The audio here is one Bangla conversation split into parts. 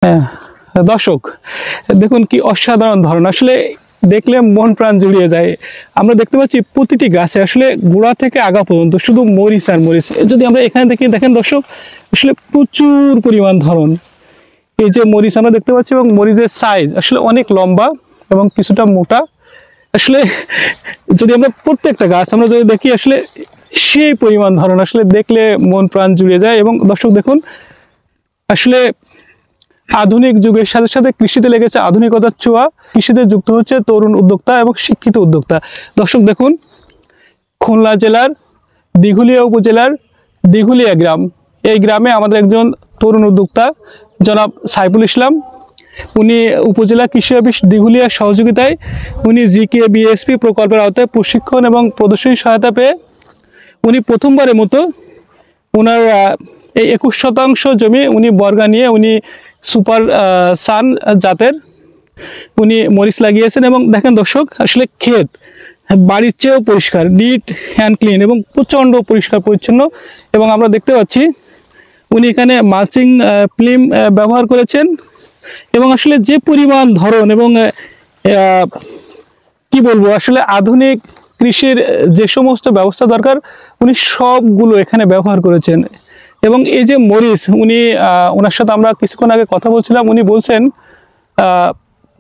হ্যাঁ দর্শক দেখুন কি অসাধারণ ধরন, আসলে দেখলে মন প্রাণ জুড়িয়ে যায়। আমরা দেখতে পাচ্ছি প্রতিটি গাছে আসলে গোড়া থেকে আগা পর্যন্ত শুধু মরিচ আর মরিচ। যদি আমরা এখানে দেখেন দর্শক, আসলে প্রচুর পরিমাণ ধরন এই যে মরিচ আমরা দেখতে পাচ্ছি, এবং মরিচের সাইজ আসলে অনেক লম্বা এবং কিছুটা মোটা। আসলে যদি আমরা প্রত্যেকটা গাছ আমরা যদি দেখি আসলে সেই পরিমাণ ধরন, আসলে দেখলে মন প্রাণ জুড়িয়ে যায়। এবং দর্শক দেখুন, আসলে আধুনিক যুগের সাথে সাথে কৃষিতে লেগেছে আধুনিকতার ছোঁয়া, কৃষিতে যুক্ত হচ্ছে তরুণ উদ্যোক্তা এবং শিক্ষিত উদ্যোক্তা। দর্শক দেখুন, খুলনা জেলার দিঘুলিয়া উপজেলার দিঘুলিয়া গ্রাম, এই গ্রামে আমাদের একজন তরুণ উদ্যোক্তা জনাব সাইফুল ইসলাম, উনি উপজেলা কৃষি অফিস দিঘুলিয়ার সহযোগিতায় উনি জিকেবিএসপি প্রকল্পের আওতায় প্রশিক্ষণ এবং প্রদর্শনী সহায়তা পেয়ে উনি প্রথমবারের মতো ওনার এই 21% জমি উনি বর্গা নিয়ে উনি সুপার সান জাতের উনি মরিচ লাগিয়েছেন। এবং দেখেন দর্শক, আসলে ক্ষেত বাড়ির চেয়েও পরিষ্কার, নিট অ্যান্ড ক্লিন এবং প্রচণ্ড পরিষ্কার পরিচ্ছন্ন। এবং আমরা দেখতে পাচ্ছি উনি এখানে মালচিং ফিল্ম ব্যবহার করেছেন। এবং আসলে যে পরিমাণ ধরন এবং কি বলবো, আসলে আধুনিক কৃষির যে সমস্ত ব্যবস্থা দরকার উনি সবগুলো এখানে ব্যবহার করেছেন। এবং এই যে মরিচ, উনি ওনার সাথে আমরা কিছুক্ষণ আগে কথা বলছিলাম, উনি বলছেন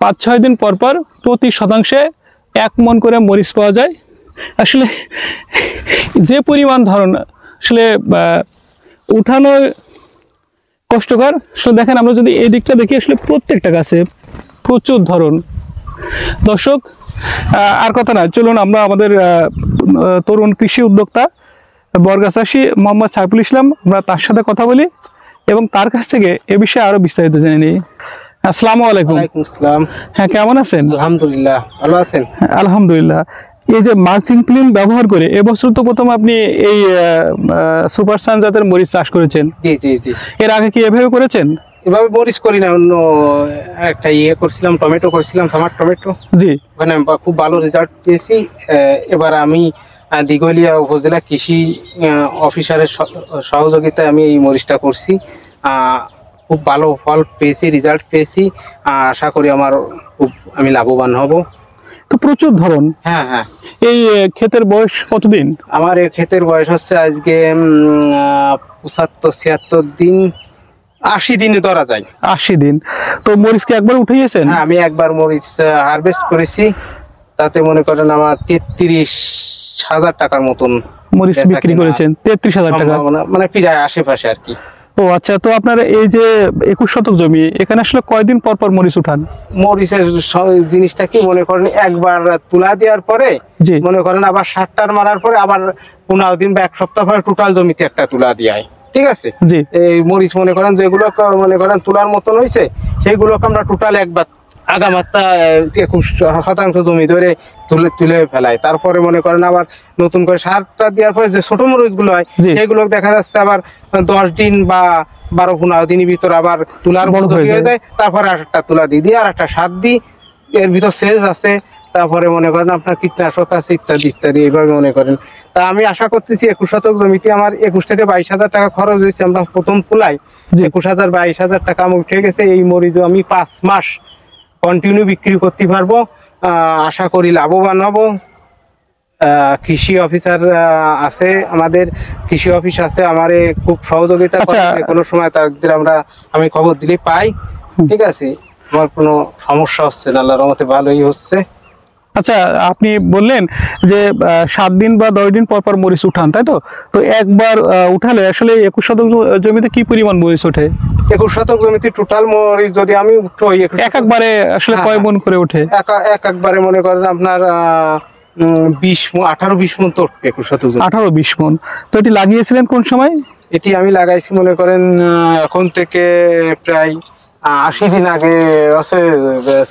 5-6 দিন পর পর প্রতি শতাংশে 1 মণ করে মরিচ পাওয়া যায়। আসলে যে পরিমাণ ধরন আসলে উঠানো কষ্টকর। আসলে দেখেন, আমরা যদি এই দিকটা দেখি আসলে প্রত্যেকটা গাছে প্রচুর ধরন। দর্শক আর কথা না, চলুন আমরা আমাদের তরুণ কৃষি উদ্যোক্তা বর্গা চাষী মোহাম্মদ সাইফুল ইসলাম, আমরা তার সাথে কথা বলি এবং তার কাছ থেকে এ বিষয়ে আরো বিস্তারিত জেনে নিই। আসসালামু আলাইকুম। ওয়ালাইকুম আসসালাম। হ্যাঁ, কেমন আছেন? আলহামদুলিল্লাহ, ভালো আছেন? আলহামদুলিল্লাহ। এই যে মালচিং ফিল্ম ব্যবহার করে এবছর তো প্রথম আপনি এই সুপার সান জাতের মরিচ চাষ করেছেন। জি জি জি। এর আগে কি এভাবে করেছেন? এভাবে মরিচ করি না, অন্য একটা করছিলাম, টমেটো করছিলাম, টমেটো। জি। ওখানে খুব ভালো রেজাল্ট পেয়েছি। এবার আমি দিঘলিয়া উপজেলা কৃষি অফিসারের সহযোগিতায় আমি এই মরিচটা করছি। খুব ভালো ফল পেয়েছি, রেজাল্ট পেয়েছি। আশা করি আমি লাভবান হব। তো প্রচুর ধরন। হ্যাঁ হ্যাঁ। এই ক্ষেতের বয়স কতদিন? আমার এই ক্ষেতের বয়স হচ্ছে আজকে 75-76 দিন, 80 দিনে ধরা যায়। 80 দিন। তো মরিচ কি একবার উঠিয়েছেন? হ্যাঁ, আমি একবার মরিচ হারভেস্ট করেছি, তাতে মনে করেন আমার 33,000 টাকার মতন মরিচ বিক্রি করেছেন। 33,000 টাকা, মানে প্রায় আশেপাশে আর কি। ও আচ্ছা। তো আপনার এই যে 21 শতক জমি, এখানে আসলে কয়দিন পর পর মরিচ উঠান? মরিচের জিনিসটা কি মনে করেন, একবার তুলা দেওয়ার পরে মনে করেন আবার 7টার মারার পরে আবার 15 দিন বা 1 সপ্তাহ পরে টোটাল জমিতে একটা তুলা দেয়। ঠিক আছে? এই মরিচ মনে করেন যেগুলো মনে করেন তুলার মতন হয়েছে, সেইগুলোকে আমরা টোটাল একবার আগামাত্রা 21% জমি ধরে তুলে ফেলাই। তারপরে মনে করেন আবার নতুন করে সারটা দেওয়ার পরে যে ছোট মরিচ গুলো হয় সেগুলো দেখা যাচ্ছে আবার 10 দিন বা 12-15 দিনের ভিতর আবার তুলার বড় হয়ে যায়। তারপরে আরেকটা তুলা দিয়ে আর একটা সার দিই, এর ভিতর সেচ আছে, তারপরে মনে করেন আপনার কীটনাশক আছে, ইত্যাদি ইত্যাদি। এইভাবে মনে করেন। তা আমি আশা করতেছি 21 শতক জমিতে আমার 21 থেকে 22,000 টাকা খরচ হয়েছে। আমরা প্রথম তুলাই 21,000-22,000 টাকা আমার উঠে গেছে। এই মরিচ আমি 5 মাস কন্টিনিউ বিক্রি করতে পারবো। আশা করি লাভবান হব। কৃষি অফিসার আছে, আমাদের কৃষি অফিস আছে, আমারে খুব সহযোগিতা করে। কোনো সময় তাদের আমি খবর দিলে পাই। ঠিক আছে, আমার কোনো সমস্যা হচ্ছে না, আল্লাহর রহমতে ভালোই হচ্ছে। আচ্ছা, আপনি বললেন যে 7 দিন বা 10 দিন পর পর মরিচ উঠান, তাই তো? তো একবার উঠালে আসলে 21 শতক জমিতে কি পরিমাণ মরিচ ওঠে? 21 শতক জমিতে টোটাল মরিচ যদি আমি উঠোই একবারে আসলে কয় মণ করে ওঠে? একবারে মনে করেন আপনার 18-20 মণ তো উঠবে 21 শতক। 18-20 মণ। তো এটি লাগিয়েছিলেন কোন সময়? এটি আমি লাগাইছি মনে করেন এখন থেকে প্রায় 80 দিন আগে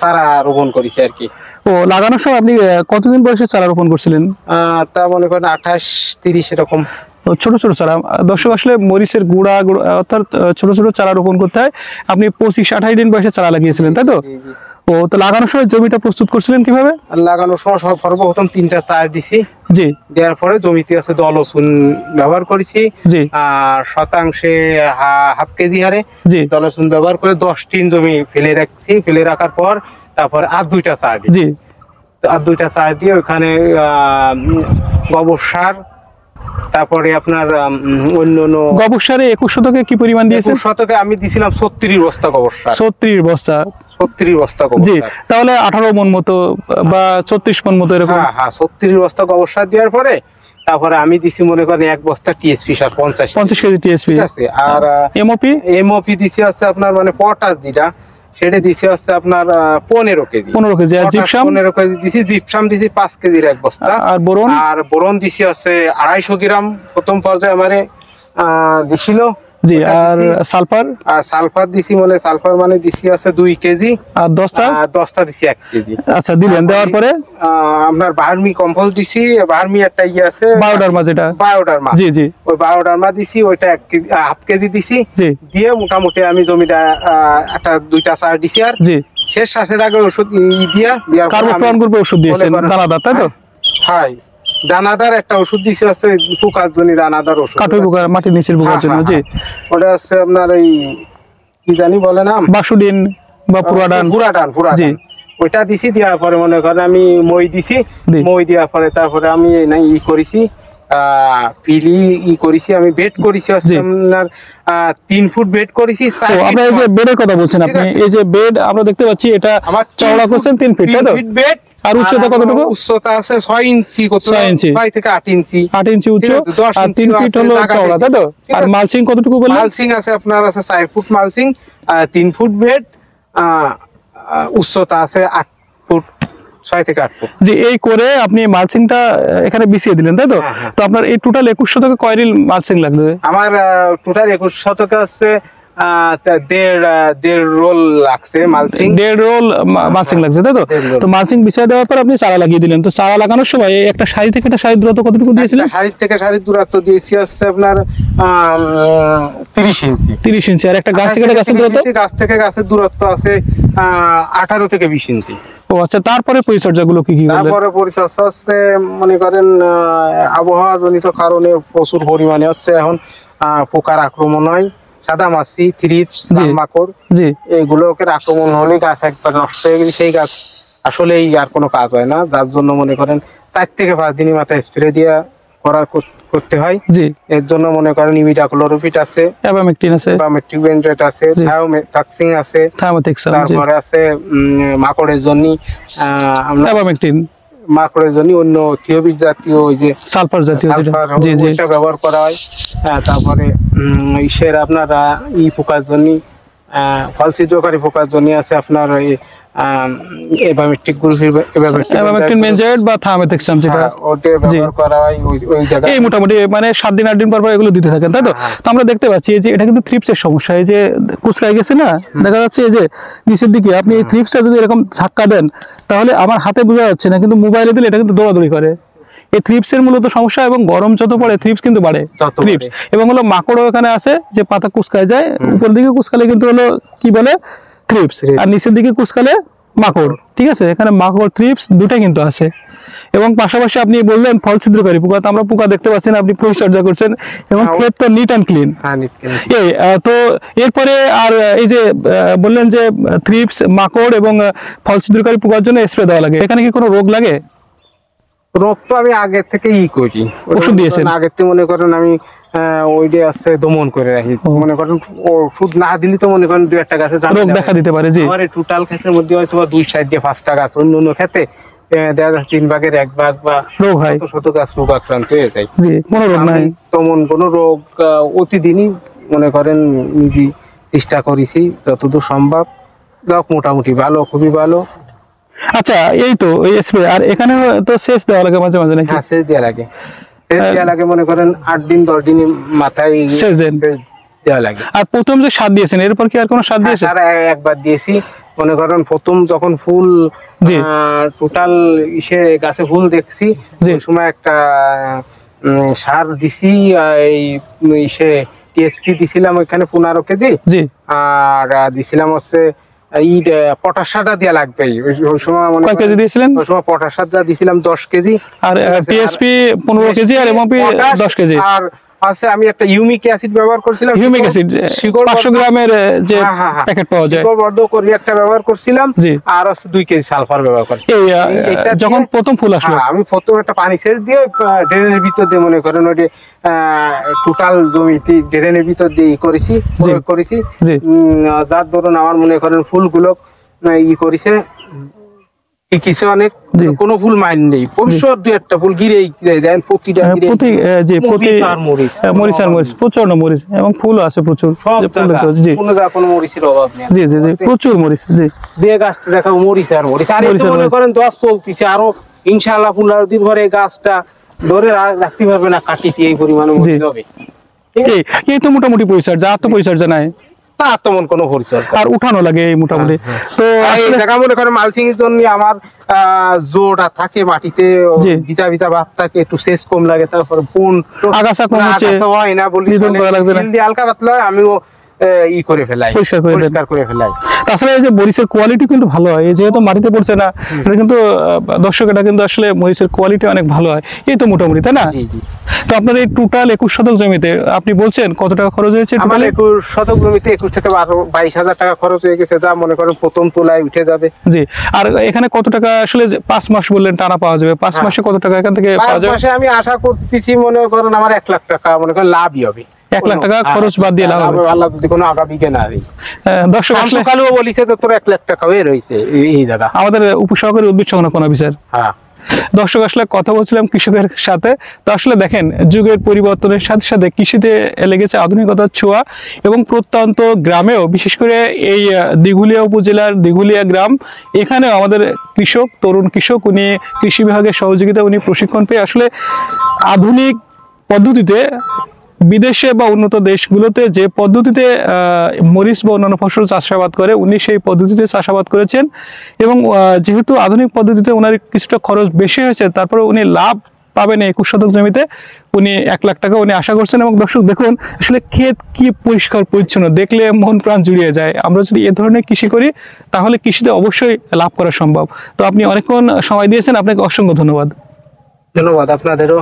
চারা রোপণ করেছি আর কি। ও, লাগানোর সময় আপনি কতদিন বয়সে চারা রোপণ করছিলেন? তা মনে করেন 28-30 এরকম। ছোট ছোট চারা। দর্শক, আসলে মরিচের গুঁড়া অর্থাৎ ছোট ছোট চারা রোপণ করতে হয়। আপনি 25-28 দিন বয়সে চারা লাগিয়েছিলেন, তাই তো? ও তো লাগানোর সময় জমিটা প্রস্তুত করছিলেন কিভাবে? লাগানোর সময় সর্বপ্রথম 3টা চার দিছি, জি, দেওয়ার পরে জমিতে আছে দলসুন ব্যবহার করেছি, জি, আর শতাংশে হাফ কেজি হারে জি, দলসুন ব্যবহার করে 10 টিন জমি ফেলে রাখছি। ফেলে রাখার পর তারপর আর 2টা চার দিই, জি, আর 2টা চার দিয়ে ওখানে গোবর সার, তারপরে আপনার অন্য গোবর সারে 21 শতকে কি পরিমাণ দিয়েছেন? 21 শতকে আমি দিছিলাম 36 বস্তা গোবর সার। 36 বস্তা, 36 বস্তা গোবর জি, সার। তাহলে 18 মন মতো বা 36 মন মতো এরকম। হ্যাঁ হ্যাঁ, 36 বস্তা গোবর সার দেওয়ার পরে তারপরে আমি দিছি মনে করেন 1 বস্তা টিএসপি সার 50 কেজি টিএসপি, ঠিক আছে। আর এমওপি দিছি আছে আপনার মানে পটাশ যেটা, সেটা দিছি আছে আপনার 15 কেজি। 15 কেজি। আর জিপসাম 15 কেজি দিছি। জিপসাম দিছি 5 কেজির 1 বস্তা। আর বোরন দিছি আছে 250 গ্রাম প্রথম পর্যায়ে আমারে দিছিল। জি, আর সালফার দিছি, মানে সালফার মানে দিছি আছে 2 কেজি। আর দস্তা দিছি 1 কেজি। আচ্ছা, দিলেন। দেওয়ার পরে আপনার ভার্মি কম্পোস্ট দিছি, ভার্মি একটা আছে বায়োডার্মা, যেটা বায়োডার্মা, জি জি, ওই বায়োডার্মা দিছি, ওইটা 1 কেজি, হাফ কেজি দিছি। দিয়ে মোটামুটি আমি জমিটা একটা 2টা সার দিছি। আর জি, শেষ চাষের আগে ওষুধ দেওয়ার কার্বোফ্লুরান গ্রুপের ওষুধ দিয়েছেন দানাদার, তাই তো? হ্যাঁ, দানাদার একটা ওষুধ দিছি আছে পোকার জন্য, দানাদার ওষুধ, কাটুই পোকা, মাটির নিচের পোকার জন্য। জি, ওটা আছে আপনার এই কি জানি বলে নাম, বাসুডিন বা পুরাডান। জি, ওইটা দিছি। দেওয়ার পরে মনে করেন আমি মই দিছি। মই দেওয়ার পরে তারপরে আমি করেছি পিলি করেছি, আমি বেড করেছি আপনার 3 ফুট বেড করেছি। আপনার এই যে বেডের কথা বলছেন আপনি, এই যে বেড আমরা দেখতে পাচ্ছি, এটা চওড়া করছেন 3 ফিট, তাই তো? বেড। আর উচ্চতা কতটুকু? উচ্চতা আছে 6 ইঞ্চি, 6 ইঞ্চি, 6 থেকে 8 ইঞ্চি, 8 ইঞ্চি উচ্চ, আর 3 ফিট হলো চওড়া, তাই তো? আর মালচিং কতটুকু বললেন? মালচিং আছে আপনার আছে 4 ফুট মালচিং, 3 ফুট বেড, উচ্চতা আছে 8 ফুট, 6 থেকে 8 ফুট। জি, এই করে আপনি মালচিংটা এখানে বিছিয়ে দিলেন, তাই তো? তো আপনার এই টোটাল 21 শতকে কয় রিল মালচিং লাগবে? আমার টোটাল 21 শতকে আছে 1.5 রোল লাগছে মালচিং। 1.5 রোল মালচিং লাগছে, তাই তো? তো মালচিং বিছিয়ে দেওয়ার পর আপনি চারা লাগিয়ে দিলেন। তো চারা লাগানোর সময় একটা সারি থেকে একটা সারি দূরত্ব কতটুকু দিয়েছিলেন? সারি থেকে সারির দূরত্ব দিয়েছি আছে আপনার 30 ইঞ্চি। 30 ইঞ্চি। আর একটা গাছ থেকে গাছের দূরত্ব? গাছ থেকে গাছের দূরত্ব আছে 18 থেকে 20 ইঞ্চি। ও আচ্ছা, তারপরে পরিচর্যাগুলো কি কি? তারপরে পরিচর্যা হচ্ছে মনে করেন আবহাওয়া জনিত কারণে প্রচুর পরিমাণে হচ্ছে এখন পোকার আক্রমণ হয়, সাদামাছি, থ্রিপস, মাকড়, জি, এগুলোকে আক্রমণ হলে গাছ একবার নষ্ট হয়ে গেলে সেই গাছ আসলে আর কোনো কাজ হয় না। যার জন্য মনে করেন 4 থেকে 5 দিনের মাথায় স্প্রে দিয়ে করতে হয়। জি, এর জন্য মনে করেন ইমিডাক্লোরোপিড আছে, অ্যাবামেকটিন আছে, অ্যাবামেকটিন আছে, থায়োমেথাক্সিন আছে, তারপরে আছে মাকড়ের জন্য অ্যাবামেকটিন, মাকড়ের জন্য অন্য থিওবিট জাতীয় ওই যে সালফার জাতীয় যেটা ব্যবহার করা হয়। তারপরে ইসের আপনারা পোকার জন্য ফল ছিদ্রকারী পোকার জন্য আছে আপনার ওই এভামেট্রিক এভামেকটিন মেনজয়েড বা থায়োমেথাক্সাম, যেটা ওটা ব্যবহার করা হয় ওই জায়গায়। এই মোটামুটি মানে 7 দিন 8 দিন পর পর এগুলো দিতে থাকেন, তাই তো? তো আমরা দেখতে পাচ্ছি যে এটা কিন্তু থ্রিপসের সমস্যা। এই যে কুচকায় গেছে না, দেখা যাচ্ছে এই যে নিচের দিকে আপনি এই থ্রিপসটা যদি এরকম ধাক্কা দেন তাহলে আমার হাতে বোঝা যাচ্ছে না, কিন্তু মোবাইলে দিলে এটা কিন্তু দৌড়াদৌড়ি করে। এই থ্রিপসের মূলত সমস্যা, এবং গরম যত পড়ে থ্রিপস কিন্তু বাড়ে। থ্রিপস এবং হলো মাকড়ও এখানে আছে, যে পাতা কুচকায় যায়, উপরের দিকে কুচকালে কিন্তু হলো কি বলে থ্রিপস, আর নিচের দিকে কুচকালে মাকড়। ঠিক আছে, এখানে মাকড় থ্রিপস দুটাই কিন্তু আছে। এবং পাশাপাশি আপনি বললেন ফল ছিদ্রকারী পোকা, তো আমরা পোকা দেখতে পাচ্ছেন, আপনি পরিচর্যা করছেন এবং ক্ষেত তো নিট অ্যান্ড ক্লিন। তো এরপরে আর এই যে বললেন যে থ্রিপস, মাকড় এবং ফল ছিদ্রকারী পোকার জন্য স্প্রে দেওয়া লাগে, এখানে কি কোনো রোগ লাগে? রোগ তো আমি আগে থেকে করি, ওষুধ দিয়েছেন আগে থেকে মনে করেন আমি ওইটা আছে দমন করে রাখি। মনে করেন ওষুধ না দিলে তো মনে করেন 2-1টা গাছে রোগ দেখা দিতে পারে। জি, আমার টোটাল ক্ষেতের মধ্যে হয়তো 2 সাইড দিয়ে 5টা গাছ, অন্য অন্য ক্ষেতে দেখা যাচ্ছে 3 ভাগের 1 ভাগ বা রোগ হয়, শত গাছ রোগ আক্রান্ত হয়ে যায়। জি, কোনো রোগ নাই, তেমন কোনো রোগ প্রতিদিনই মনে করেন নিজে চেষ্টা করেছি যতদূর সম্ভব। যাক মোটামুটি ভালো, খুবই ভালো। আচ্ছা, এই তো এই স্প্রে, আর এখানে তো সেচ দেওয়া লাগে মাঝে মাঝে নাকি? হ্যাঁ, সেচ দেওয়া লাগে। সেচ দেওয়া লাগে মনে করেন 8 দিন 10 দিন মাথায় সেচ দেওয়া লাগে। আর প্রথম যে সার দিয়েছেন, এরপর কি আর কোনো সার দিয়েছেন? সার একবার দিয়েছি। মনে করেন প্রথম যখন ফুল টোটাল গাছে ফুল দেখছি, ওই সময় একটা সার দিছি, এই টিএসপি দিছিলাম ওইখানে 15 কেজি, আর দিছিলাম হচ্ছে এই পটাশ সারটা দেওয়া লাগবে। ওই সময় কয় কেজি দিয়েছিলেন? ওই সময় পটাশ সারটা দিয়েছিলাম 10 কেজি, আর টিএসপি 15 কেজি, আর এমওপি 10 কেজি। আর আছে আমি একটা ইউমিক অ্যাসিড ব্যবহার করছিলাম, ইউমিক অ্যাসিড 500 গ্রামের যে প্যাকেট পাওয়া যায়, শিকড় বর্ধক করে একটা ব্যবহার করছিলাম, আর আছে 2 কেজি সালফার ব্যবহার করছি। এটা যখন প্রথম ফুল আসলো, আমি প্রথম একটা পানি সেচ দিয়ে ড্রেনের ভিতর দিয়ে মনে করেন ওই টোটাল জমিতে ড্রেনের ভিতর দিয়ে করেছি, প্রয়োগ করেছি, যার ধরুন আমার মনে করেন ফুলগুলো করেছে কিছু অনেক, কোনো ফুল মাইন নেই, পরিষ্কার 2-1টা ফুল গিরেই দেন, প্রতিটা মরিচ আর মরিচ, প্রচন্ড মরিচ, এবং ফুল আছে প্রচুর, কোনো মরিচের অভাব নেই। জি জি জি, প্রচুর মরিচ। জি, দিয়ে গাছটা দেখো মরিচ আর মরিচ, আর মনে করেন 10 চলতেছে, আরো ইনশাআল্লাহ 15 দিন পরে গাছটা ধরে রাখতে পারবে না, কাটিতে এই পরিমাণে মরিচ হবে। এই তো মোটামুটি পরিচর্যা, আর তো পরিচর্যা নাই, তেমন কোনো পরিচর্যা, আর উঠানো লাগে এই মোটামুটি। তো এই জায়গা মনে করেন মালচিং এর জন্য আমার জোড়া থাকে মাটিতে, ভিজা ভিজা ভাব থাকে, একটু সেচ কম লাগে, তারপর কোন আগাছা কম হচ্ছে হয় না বলি হালকা পাতলা হয়, আমিও করে ফেলাই, পরিষ্কার করে ফেলাই। আসলে এই যে মরিচের কোয়ালিটি কিন্তু ভালো হয়, যেহেতু মাটিতে পড়ছে না, এটা কিন্তু দর্শক, এটা কিন্তু আসলে মরিচের কোয়ালিটি অনেক ভালো হয়, এই তো মোটামুটি, তাই না? জি জি। তো আপনার এই টোটাল 21 শতক জমিতে আপনি বলছেন কত টাকা খরচ হয়েছে? আমার 21 শতক জমিতে 21 থেকে 22,000 টাকা খরচ হয়ে গেছে, যা মনে করেন প্রথম তোলায় উঠে যাবে। জি। আর এখানে কত টাকা আসলে 5 মাস বললেন টানা পাওয়া যাবে, 5 মাসে কত টাকা এখান থেকে পাওয়া যাবে? 5 মাসে আমি আশা করতেছি মনে করেন আমার 1 লাখ টাকা মনে করেন লাভই হবে। 1 লাখ টাকা খরচ বাদ দিয়ে লাভ হবে, আল্লাহ যদি কোনো আগামীকে না দেয়। দর্শক আসলে সকালেও বলিছে যে তোর 1 লাখ টাকা হয়ে রয়েছে এই জায়গা, আমাদের উপসহকারী উদ্ভিদ সংরক্ষণ অফিসার। হ্যাঁ। দর্শক আসলে কথা বলছিলাম কৃষকের সাথে। তো আসলে দেখেন, যুগের পরিবর্তনের সাথে সাথে কৃষিতে লেগেছে আধুনিকতার ছোঁয়া, এবং প্রত্যন্ত গ্রামেও, বিশেষ করে এই দিঘুলিয়া উপজেলার দিঘুলিয়া গ্রাম, এখানেও আমাদের কৃষক, তরুণ কৃষক, উনি কৃষি বিভাগের সহযোগিতা, উনি প্রশিক্ষণ পেয়ে আসলে আধুনিক পদ্ধতিতে বিদেশে বা উন্নত দেশগুলোতে যে পদ্ধতিতে মরিচ বা অন্যান্য ফসল চাষাবাদ করে, উনি সেই পদ্ধতিতে চাষাবাদ করেছেন, এবং যেহেতু আধুনিক পদ্ধতিতে ওনার কিছুটা খরচ বেশি হয়েছে, তারপরে উনি লাভ পাবেন 21 শতক জমিতে, উনি 1 লাখ টাকা উনি আশা করছেন। এবং দর্শক দেখুন আসলে ক্ষেত কি পরিষ্কার পরিচ্ছন্ন, দেখলে মন প্রাণ জুড়িয়ে যায়। আমরা যদি এ ধরনের কৃষি করি তাহলে কৃষিতে অবশ্যই লাভ করা সম্ভব। তো আপনি অনেকক্ষণ সময় দিয়েছেন, আপনাকে অসংখ্য ধন্যবাদ। ধন্যবাদ আপনাদেরও।